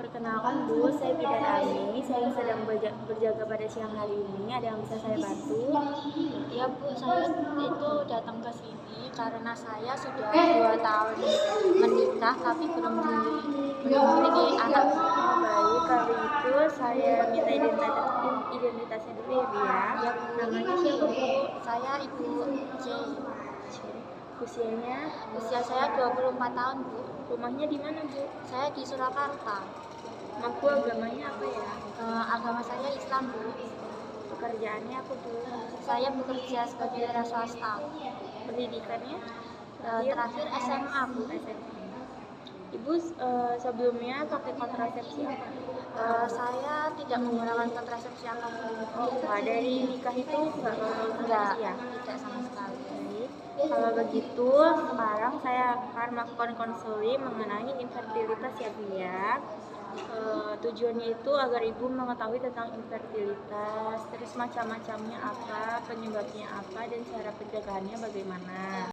Perkenalkan Bu, saya Bidan Ami. Saya sedang berjaga pada siang hari ini. Ada yang bisa saya bantu? Ya Bu, saya itu datang ke sini karena saya sudah 2 tahun menikah tapi belum memiliki anak. Oh baik, kalau itu saya minta identitasnya dulu ya Bu ya. Ya Bu, Namanya siapa Bu? saya Ibu C. Usianya? Usia saya 24 tahun Bu. Rumahnya di mana Bu? Saya di Surakarta. Mengaku agamanya apa ya? Agama saya Islam Bu. Pekerjaannya apa Bu? Saya bekerja sebagai wira swasta. Pendidikannya? Terakhir SMA Bu. Ibu sebelumnya pakai kontrasepsi apa? Saya tidak menggunakan kontrasepsi apapun. Wah, dari nikah itu Enggak, ya? tidak sama sekali. Kalau begitu, sekarang saya akan melakukan konseling mengenai infertilitas ya Bu ya. Tujuannya itu agar ibu mengetahui tentang infertilitas, terus macam-macamnya apa, penyebabnya apa, dan cara pencegahannya bagaimana.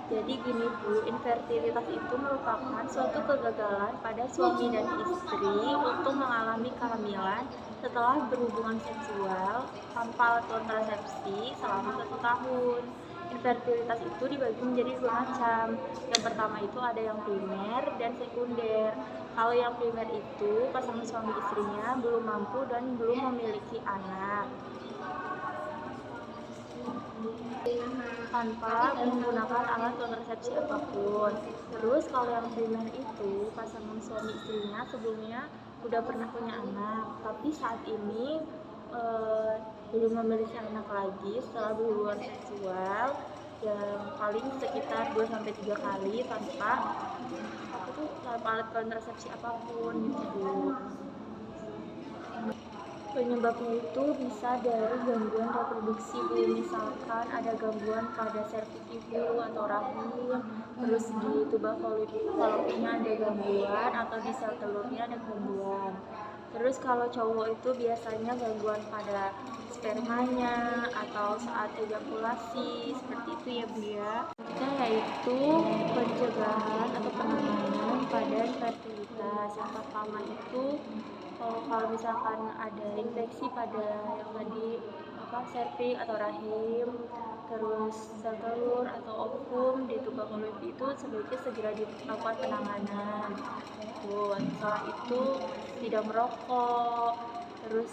Jadi gini Bu, infertilitas itu merupakan suatu kegagalan pada suami dan istri untuk mengalami kehamilan setelah berhubungan seksual tanpa alat kontrasepsi selama 1 tahun. Infertilitas itu dibagi menjadi 2 macam. Yang pertama itu ada yang primer dan sekunder. Kalau yang primer itu pasangan suami istrinya belum mampu dan belum memiliki anak tanpa menggunakan alat kontrasepsi apapun. Terus kalau yang primer itu pasangan suami istrinya sebelumnya udah pernah punya anak, tapi saat ini belum memiliki anak lagi setelah berhubungan seksual yang paling sekitar 2-3 kali tanpa alat kontrasepsi apapun gitu. Penyebabnya itu bisa dari gangguan reproduksi Bu, misalkan ada gangguan pada serviks ibu atau rahim, terus di tuba fallopinya ada gangguan atau di sel telurnya ada gangguan. Terus kalau cowok itu biasanya gangguan pada spermanya atau saat ejakulasi, seperti itu ya Bu ya. Yaitu pencegahan atau penanganan pada infertilitas. Yang pertama itu kalau misalkan ada infeksi pada yang tadi serviks atau rahim, terus sel telur atau ovum di tuba fallopi itu sebaiknya segera dilakukan penanganan. Setelah itu tidak merokok, terus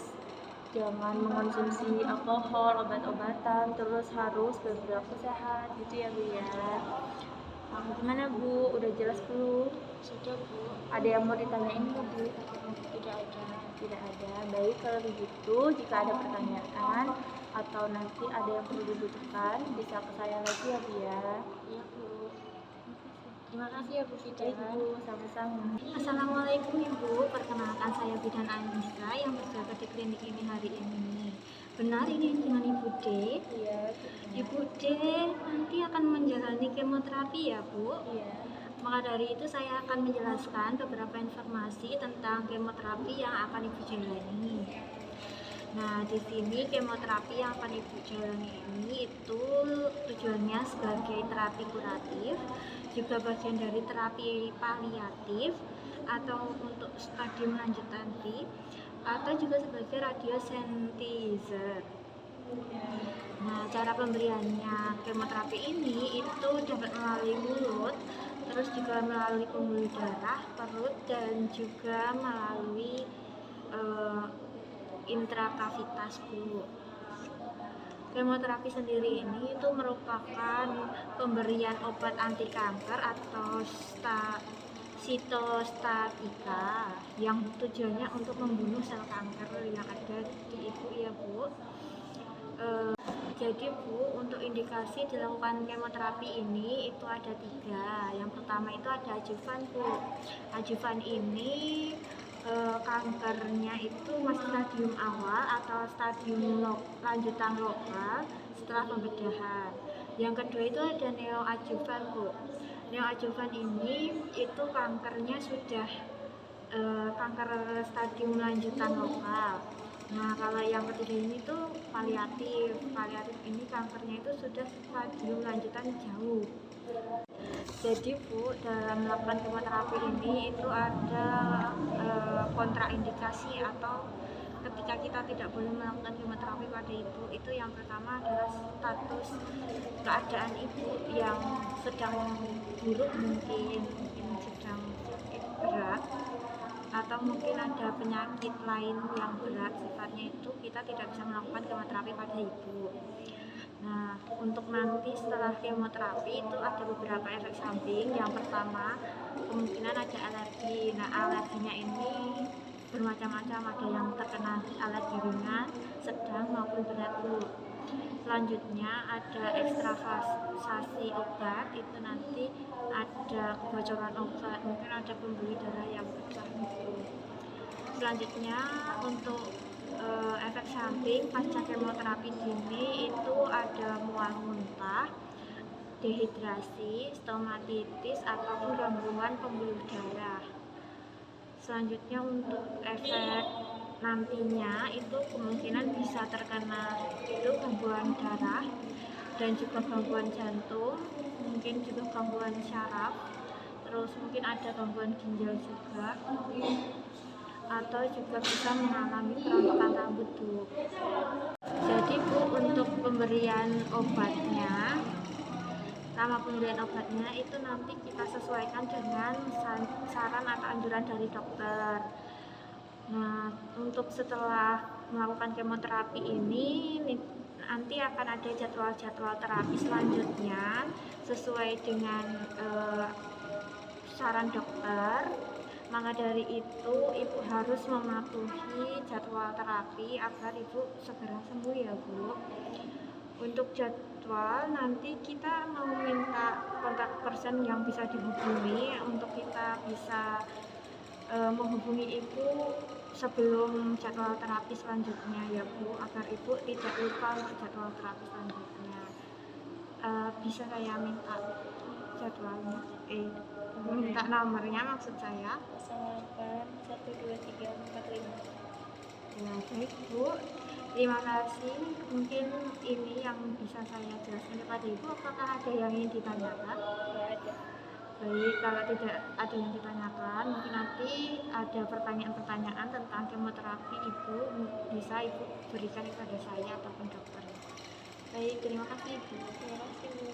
jangan mengonsumsi alkohol, obat-obatan, terus harus berperilaku sehat gitu ya Bu ya. Gimana Bu? Udah jelas belum? Sudah Bu. Ada yang mau ditanyain nggak Bu? Tidak ada. Baik, kalau begitu jika ada pertanyaan atau nanti ada yang perlu dibutuhkan bisa ke saya lagi ya Bu ya. Iya Bu. Terima kasih ya Bu Fida. Ibu, sama-sama. Assalamualaikum Ibu, perkenalkan saya Bidan Anissa yang berjaga di klinik ini hari ini. Benar ini dengan Ibu D? Iya. Ibu D nanti akan menjalani kemoterapi ya Bu? Iya. Maka dari itu saya akan menjelaskan beberapa informasi tentang kemoterapi yang akan Ibu jalani. Nah, di sini kemoterapi yang akan Ibu jalani ini itu tujuannya sebagai terapi kuratif, juga bagian dari terapi paliatif atau untuk stadium lanjut nanti, atau juga sebagai radiosynthesis. Nah, cara pemberiannya kemoterapi ini itu dapat melalui mulut, terus juga melalui pembuluh darah, perut, dan juga melalui intrakavitas Bu. Kemoterapi sendiri ini itu merupakan pemberian obat anti kanker atau sitostatika yang tujuannya untuk membunuh sel kanker yang ada di ibu ya Bu. Jadi Bu, untuk indikasi dilakukan kemoterapi ini itu ada 3. Yang pertama itu ada adjuvan Bu. Adjuvan ini kankernya itu masih stadium awal atau stadium lanjutan lokal setelah pembedahan. Yang kedua itu ada neoadjuvan Bu. Neoadjuvan ini itu kankernya sudah kanker stadium lanjutan lokal. Nah, kalau yang ketiga ini tuh paliatif. Paliatif ini kankernya itu sudah stadium lanjutan jauh. Jadi Bu, dalam melakukan kemoterapi ini itu ada kontraindikasi atau ketika kita tidak boleh melakukan kemoterapi pada ibu, itu yang pertama adalah status keadaan ibu yang sedang buruk, mungkin sedang sakit berat, atau mungkin ada penyakit lain yang berat sifatnya, itu kita tidak bisa melakukan kemoterapi pada ibu. Nah, untuk nanti setelah kemoterapi itu ada beberapa efek samping. Yang pertama, kemungkinan ada alergi. Nah, alerginya ini bermacam-macam, ada yang terkena alergi ringan, sedang maupun berat Bu. Selanjutnya ada ekstravasasi obat, itu nanti ada kebocoran obat, mungkin ada pembuluh darah yang pecah gitu. Selanjutnya untuk efek samping pasca kemoterapi dini itu ada mual muntah, dehidrasi, stomatitis, ataupun gangguan pembuluh darah. Selanjutnya untuk efek nantinya itu kemungkinan bisa terkena itu gangguan darah dan juga gangguan jantung, mungkin juga gangguan syaraf, terus mungkin ada gangguan ginjal juga, atau juga bisa mengalami kerontokan rambut Bu. Jadi Bu, untuk pemberian obatnya, nama pemberian obatnya itu nanti kita sesuaikan dengan saran atau anjuran dari dokter. Nah, untuk setelah melakukan kemoterapi ini nanti akan ada jadwal-jadwal terapi selanjutnya sesuai dengan saran dokter. Maka dari itu ibu harus mematuhi jadwal terapi agar ibu segera sembuh ya Bu. Untuk jadwal nanti kita mau minta kontak person yang bisa dihubungi untuk kita bisa menghubungi ibu sebelum jadwal terapi selanjutnya ya Bu, agar ibu tidak lupa untuk jadwal terapi selanjutnya. Bisa saya minta jadwalnya, minta nomornya maksud saya. 08123445. Ya, baik Bu, terima kasih. Mungkin ini yang bisa saya jelaskan kepada Ibu. Apakah ada yang ingin ditanyakan? Nggak ada. Baik, kalau tidak ada yang ditanyakan, mungkin nanti ada pertanyaan-pertanyaan tentang kemoterapi Ibu bisa Ibu berikan kepada saya ataupun dokter. Baik, terima kasih Ibu. Terima kasih Bu.